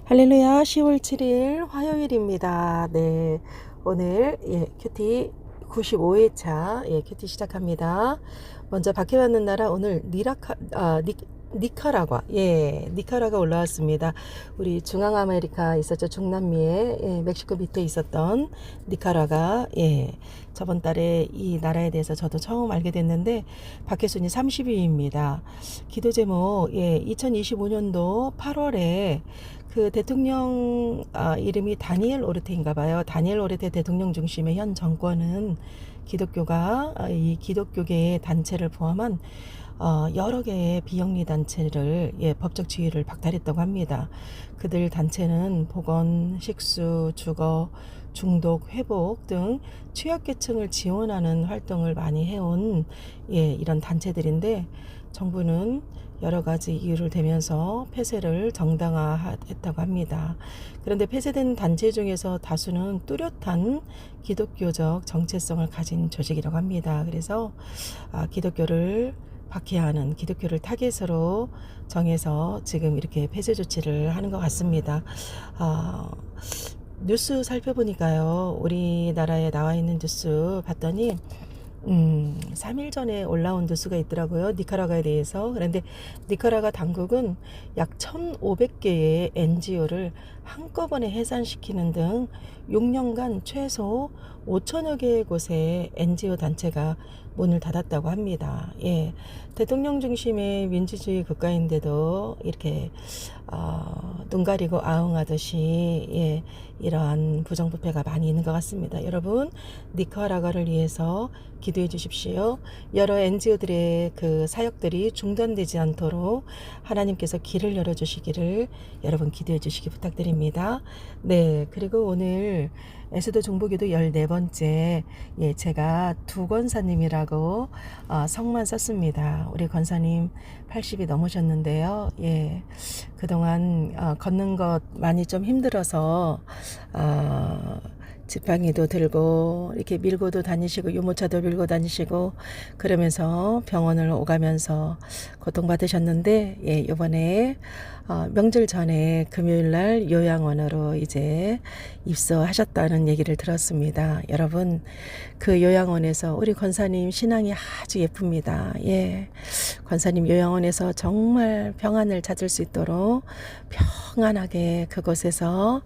할렐루야, 10월 7일 화요일입니다. 네, 오늘 큐티 95회차 큐티 시작합니다. 먼저 밖에 왔는 나라 오늘 니카라과 니카라가 올라왔습니다. 우리 중앙 아메리카 있었죠. 중남미에 멕시코 밑에 있었던 니카라가 저번 달에 이 나라에 대해서 저도 처음 알게 됐는데 박해 순위 30위입니다. 기도 제목 2025년도 8월에 그 대통령 이름이 다니엘 오르테인가 봐요. 다니엘 오르테 대통령 중심의 현 정권은 기독교가 이 기독교계의 단체를 포함한 여러 개의 비영리 단체를 법적 지위를 박탈했다고 합니다. 그들 단체는 보건, 식수, 주거, 중독, 회복 등 취약계층을 지원하는 활동을 많이 해온 이런 단체들인데 정부는 여러 가지 이유를 대면서 폐쇄를 정당화했다고 합니다. 그런데 폐쇄된 단체 중에서 다수는 뚜렷한 기독교적 정체성을 가진 조직이라고 합니다. 그래서 기독교를 박해하는 기독교를 타겟으로 정해서 지금 이렇게 폐쇄 조치를 하는 것 같습니다. 뉴스 살펴보니까요. 우리나라에 나와 있는 뉴스 봤더니 3일 전에 올라온 뉴스가 있더라고요. 니카라과에 대해서. 그런데 니카라과 당국은 약 1,500개의 NGO를 한꺼번에 해산시키는 등 6년간 최소 5천여 개의 곳에 NGO 단체가 문을 닫았다고 합니다. 대통령 중심의 민주주의 국가인데도 이렇게 눈 가리고 아웅하듯이 이러한 부정부패가 많이 있는 것 같습니다. 여러분, 니카라과를 위해서 기도해 주십시오. 여러 NGO들의 그 사역들이 중단되지 않도록 하나님께서 길을 열어주시기를 여러분 기도해 주시기 부탁드립니다. 네, 그리고 오늘 에스더 중보기도 14번째 제가 두 권사님이라고 성만 썼습니다. 우리 권사님 80이 넘으셨는데요. 그동안 걷는 것 많이 좀 힘들어서 지팡이도 들고 이렇게 밀고도 다니시고 유모차도 밀고 다니시고 그러면서 병원을 오가면서 고통받으셨는데 이번에 명절 전에 금요일날 요양원으로 이제 입소하셨다는 얘기를 들었습니다. 여러분, 그 요양원에서 우리 권사님 신앙이 아주 예쁩니다. 권사님 요양원에서 정말 평안을 찾을 수 있도록 평안하게 그곳에서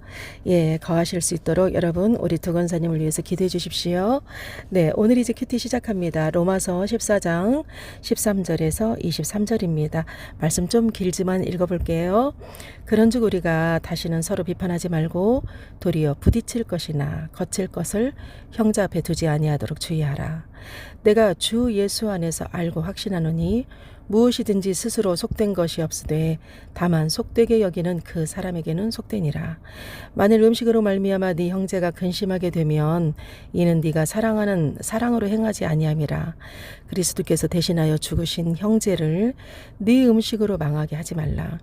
거하실 수 있도록 여러분 우리 두 권사님을 위해서 기도해 주십시오. 네, 오늘 이제 큐티 시작합니다. 로마서 14장 13절에서 23절입니다. 말씀 좀 길지만 읽어볼게요. 그런즉 우리가 다시는 서로 비판하지 말고 도리어 부딪힐 것이나 거칠 것을 형제 앞에 두지 아니하도록 주의하라. 내가 주 예수 안에서 알고 확신하노니 무엇이든지 스스로 속된 것이 없으되 다만 속되게 여기는 그 사람에게는 속되니라. 만일 음식으로 말미암아 네 형제가 근심하게 되면 이는 네가 사랑하는 사랑으로 행하지 아니함이라. 그리스도께서 대신하여 죽으신 형제를 네 음식으로 망하게 하지 말라.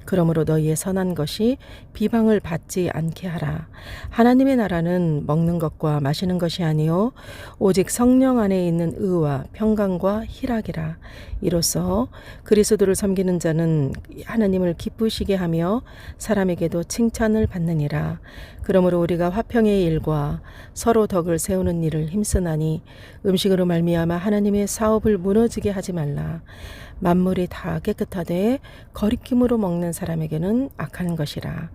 그러므로 너희의 선한 것이 비방을 받지 않게 하라. 하나님의 나라는 먹는 것과 마시는 것이 아니요 오직 성령 안에 있는 의와 평강과 희락이라. 이로써 그리스도를 섬기는 자는 하나님을 기쁘시게 하며 사람에게도 칭찬을 받느니라. 그러므로 우리가 화평의 일과 서로 덕을 세우는 일을 힘쓰나니 음식으로 말미암아 하나님의 사업을 무너지게 하지 말라. 만물이 다 깨끗하되 거리낌으로 먹는 사람에게는 악한 것이라.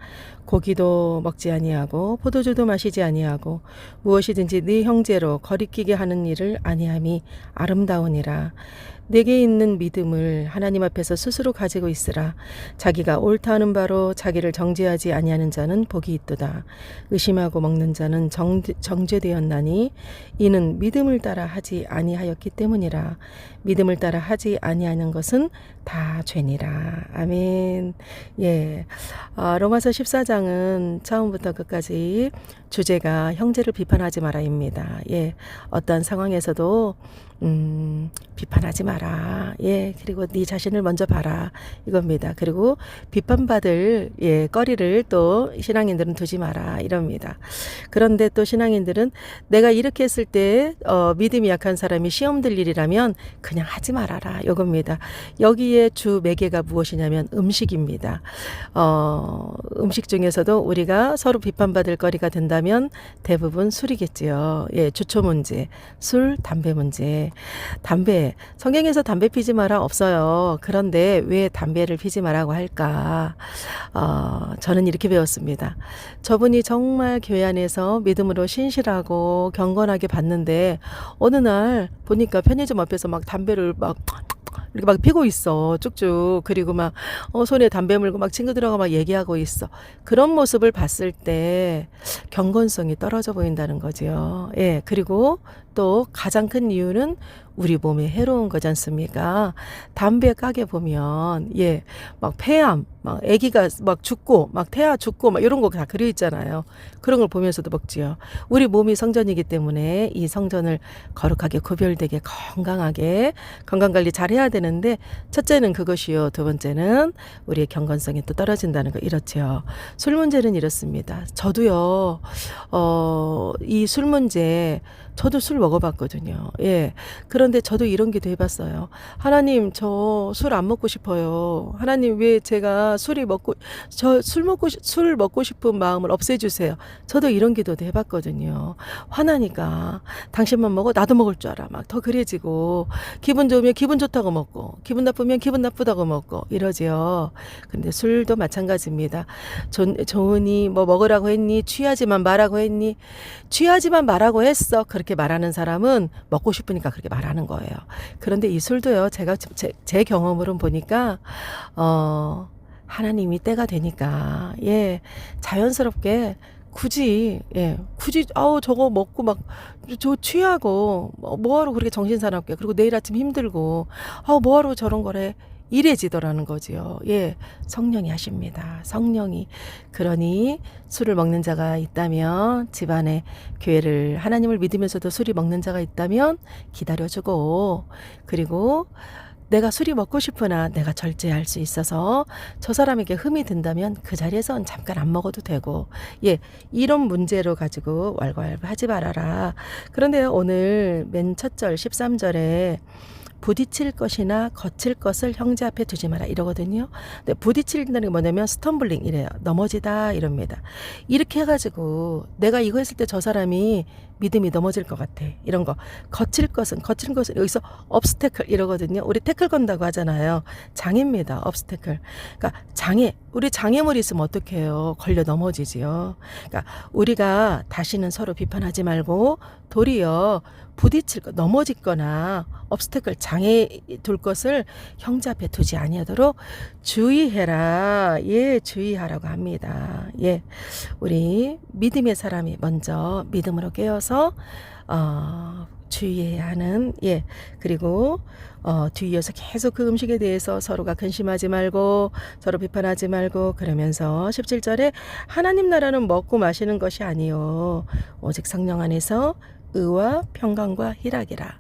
고기도 먹지 아니하고 포도주도 마시지 아니하고 무엇이든지 네 형제로 거리끼게 하는 일을 아니함이 아름다우니라. 내게 있는 믿음을 하나님 앞에서 스스로 가지고 있으라. 자기가 옳다 하는 바로 자기를 정죄하지 아니하는 자는 복이 있도다. 의심하고 먹는 자는 정죄되었나니 이는 믿음을 따라 하지 아니하였기 때문이라. 믿음을 따라 하지 아니하는 것은 다 죄니라. 아멘. 로마서 14장은 처음부터 끝까지 주제가 형제를 비판하지 마라입니다. 어떤 상황에서도 비판하지 마라. 그리고 네 자신을 먼저 봐라. 이겁니다. 그리고 비판받을 거리를 또 신앙인들은 두지 마라. 이럽니다. 그런데 또 신앙인들은 내가 이렇게 했을 때 믿음이 약한 사람이 시험 들 일이라면 그냥 하지 말아라. 이겁니다. 여기에 주 매개가 무엇이냐면 음식입니다. 음식 중에서도 우리가 서로 비판받을 거리가 된다면 대부분 술이겠지요. 예, 주초 문제, 술, 담배 문제. 담배, 성경에서 담배 피지 마라 없어요. 그런데 왜 담배를 피지 말라고 할까? 저는 이렇게 배웠습니다. 저분이 정말 교회 안에서 믿음으로 신실하고 경건하게 봤는데 어느 날 보니까 편의점 앞에서 막 담배를 막 이렇게 막 피고 있어. 쭉쭉. 그리고 막 손에 담배 물고 막 친구들하고 막 얘기하고 있어. 그런 모습을 봤을 때 경건성이 떨어져 보인다는 거지요. 예. 그리고 또 가장 큰 이유는 우리 몸에 해로운 거지 않습니까? 담배 가게 보면 예, 막 폐암, 막 아기가 막 죽고 막 태아 죽고 막 이런 거 다 그려 있잖아요. 그런 걸 보면서도 먹지요. 우리 몸이 성전이기 때문에 이 성전을 거룩하게 구별되게 건강하게 건강 관리 잘 해야 되는데 첫째는 그것이요. 두 번째는 우리의 경건성이 또 떨어진다는 거 이렇지요. 술 문제는 이렇습니다. 저도요. 이 술 문제 저도 술 먹어봤거든요. 예. 그런데 저도 이런 기도 해봤어요. 하나님, 저 술 안 먹고 싶어요. 하나님, 왜 제가 술 먹고 싶은 마음을 없애주세요. 저도 이런 기도도 해봤거든요. 화나니까 당신만 먹어? 나도 먹을 줄 알아. 막 더 그래지고, 기분 좋으면 기분 좋다고 먹고, 기분 나쁘면 기분 나쁘다고 먹고, 이러지요. 근데 술도 마찬가지입니다. 좋으니, 뭐 먹으라고 했니? 취하지만 말라고 했니? 취하지만 말라고 했어. 그렇게 말하는 사람은 먹고 싶으니까 그렇게 말하는 거예요. 그런데 이 술도요, 제가 제 경험으로는 보니까, 하나님이 때가 되니까, 예, 자연스럽게 굳이, 저거 먹고 막, 저 취하고, 뭐하러 그렇게 정신사납게, 그리고 내일 아침 힘들고, 뭐하러 저런 거래. 이래지더라는 거지요. 예, 성령이 하십니다. 성령이. 그러니 술을 먹는 자가 있다면 집안에 교회를 하나님을 믿으면서도 술이 먹는 자가 있다면 기다려주고 그리고 내가 술이 먹고 싶으나 내가 절제할 수 있어서 저 사람에게 흠이 든다면 그 자리에선 잠깐 안 먹어도 되고 예 이런 문제로 가지고 왈가왈부하지 말아라. 그런데 오늘 맨 첫 절 13절에 부딪힐 것이나 거칠 것을 형제 앞에 두지 마라 이러거든요. 근데 부딪힌다는 게 뭐냐면 스텀블링 이래요. 넘어지다 이럽니다. 이렇게 해가지고 내가 이거 했을 때 저 사람이 믿음이 넘어질 것 같아. 이런 거. 거칠 것은 여기서 obstacle 이러거든요. 우리 태클 건다고 하잖아요. 장애입니다. obstacle. 그러니까 우리 장애물이 있으면 어떻게 해요? 걸려 넘어지지요. 그러니까 우리가 다시는 서로 비판하지 말고 도리어 넘어지거나 obstacle 장애 둘 것을 형제 앞에 두지 아니하도록 주의해라. 예, 주의하라고 합니다. 예, 우리 믿음의 사람이 먼저 믿음으로 깨어서 주의해야 하는 예 그리고 뒤이어서 계속 그 음식에 대해서 서로가 근심하지 말고 서로 비판하지 말고 그러면서 17절에 하나님 나라는 먹고 마시는 것이 아니요 오직 성령 안에서 의와 평강과 희락이라.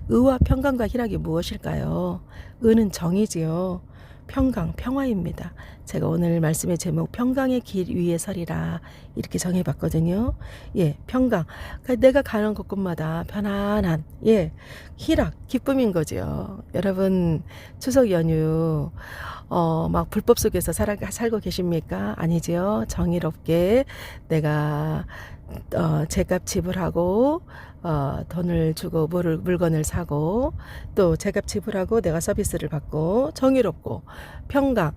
의와 평강과 희락이 무엇일까요? 의는 정이지요. 평강, 평화입니다. 제가 오늘 말씀의 제목 평강의 길 위에 서리라 이렇게 정해봤거든요. 예, 평강. 그러니까 내가 가는 곳곳마다 편안한 예, 희락, 기쁨인 거죠. 여러분 추석 연휴 막 불법 속에서 살고 계십니까? 아니지요. 정의롭게 내가 제값 지불하고 돈을 주고 물건을 사고 또 제값 지불하고 내가 서비스를 받고 정의롭고 평강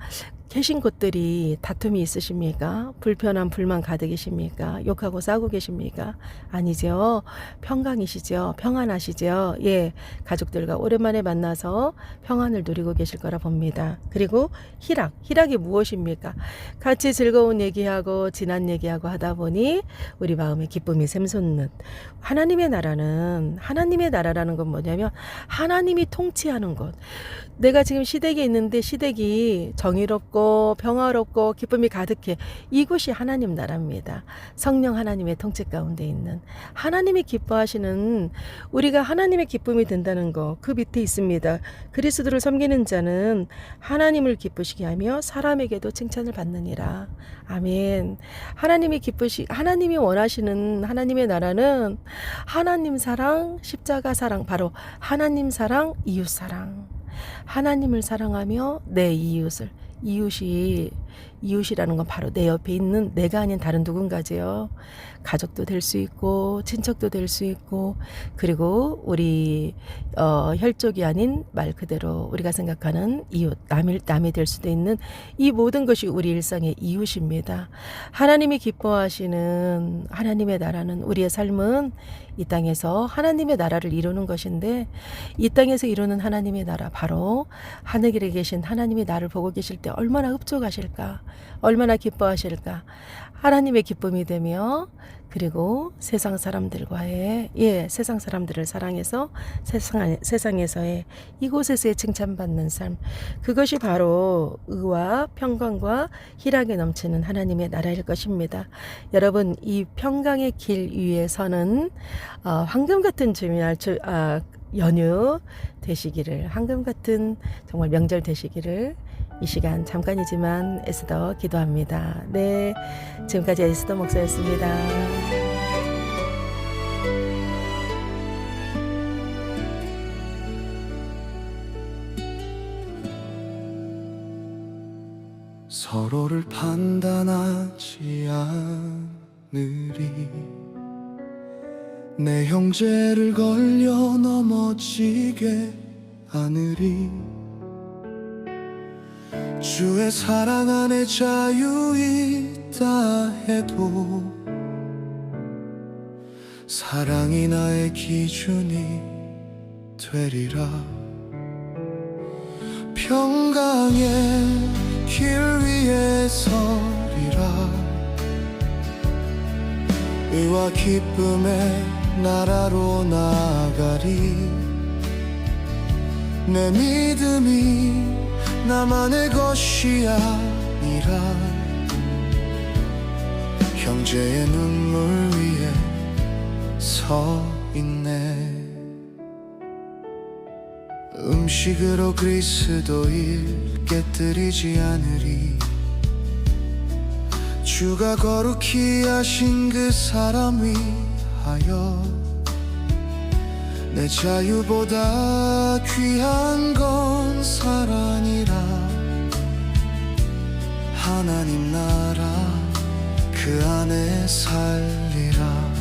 계신 곳들이 다툼이 있으십니까? 불편한 불만 가득이십니까? 욕하고 싸우고 계십니까? 아니죠. 평강이시죠. 평안하시죠. 예, 가족들과 오랜만에 만나서 평안을 누리고 계실 거라 봅니다. 그리고 희락이 무엇입니까? 같이 즐거운 얘기하고 지난 얘기하고 하다 보니 우리 마음에 기쁨이 샘솟는 하나님의 나라라는 건 뭐냐면 하나님이 통치하는 것. 내가 지금 시댁에 있는데 시댁이 정의롭고 평화롭고 기쁨이 가득해. 이곳이 하나님 나라입니다. 성령 하나님의 통치 가운데 있는 하나님이 기뻐하시는 우리가 하나님의 기쁨이 된다는 거 그 밑에 있습니다. 그리스도를 섬기는 자는 하나님을 기쁘시게 하며 사람에게도 칭찬을 받느니라. 아멘. 하나님이 원하시는 하나님의 나라는 하나님 사랑, 십자가 사랑, 바로 하나님 사랑, 이웃 사랑. 하나님을 사랑하며 내 이웃이 이웃이라는 건 바로 내 옆에 있는 내가 아닌 다른 누군가지요. 가족도 될 수 있고 친척도 될 수 있고, 그리고 우리 혈족이 아닌 말 그대로 우리가 생각하는 이웃, 남이 될 수도 있는, 이 모든 것이 우리 일상의 이웃입니다. 하나님이 기뻐하시는 하나님의 나라는, 우리의 삶은 이 땅에서 하나님의 나라를 이루는 것인데, 이 땅에서 이루는 하나님의 나라, 바로 하늘에 계신 하나님이 나를 보고 계실 때 얼마나 흡족하실까, 얼마나 기뻐하실까. 하나님의 기쁨이 되며, 그리고 세상 사람들과의, 세상 사람들을 사랑해서 세상에서의 이곳에서의 칭찬받는 삶, 그것이 바로 의와 평강과 희락이 넘치는 하나님의 나라일 것입니다. 여러분, 이 평강의 길 위에서는 황금 같은 연휴 되시기를, 황금 같은 정말 명절 되시기를 이 시간 잠깐이지만 애쓰더 기도합니다. 네, 지금까지 애쓰더 목사였습니다. 서로를 판단하지 않으리, 내 형제를 걸려 넘어지게 하느리. 주의 사랑 안에 자유 있다 해도 사랑이 나의 기준이 되리라. 평강의 길 위에 서리라. 의와 기쁨의 나라로 나가리. 내 믿음이 나만의 것이 아니라 형제의 눈물 위에 서 있네. 음식으로 그리스도일 깨뜨리지 않으리. 주가 거룩히 하신 그 사람 위하여 내 자유보다 귀한 건 사랑이라. 하나님 나라 그 안에 살리라.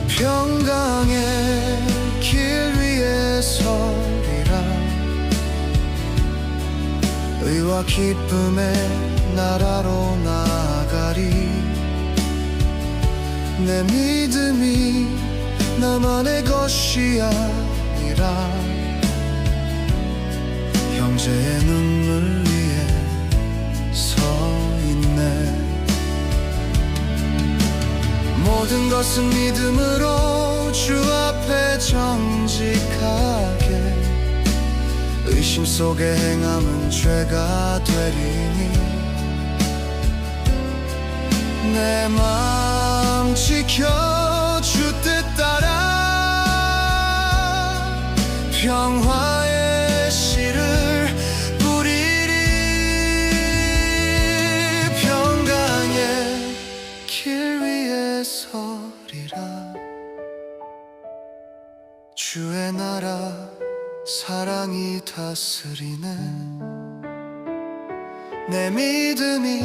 평강의 길 위에 서리라. 의와 기쁨의 나라로 나가리. 내 믿음이 나만의 것이 아니라 형제의 눈물 위에 서 있네. 모든 것은 믿음으로 주 앞에 정직하게, 의심 속에 행함은 죄가 되리니 내 마음 지켜 주 뜻 따라 평화의 씨를 뿌리리. 평강의 길 위에 서리라. 주의 나라 사랑이 다스리네. 내 믿음이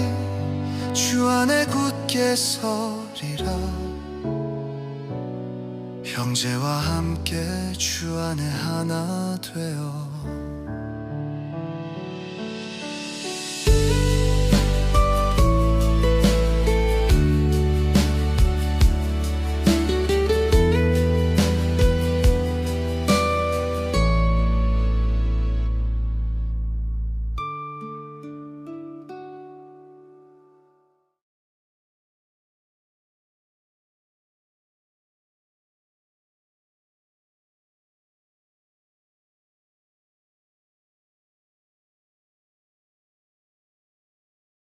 주 안에 굳게 서리라. 형제와 함께 주 안에 하나 되어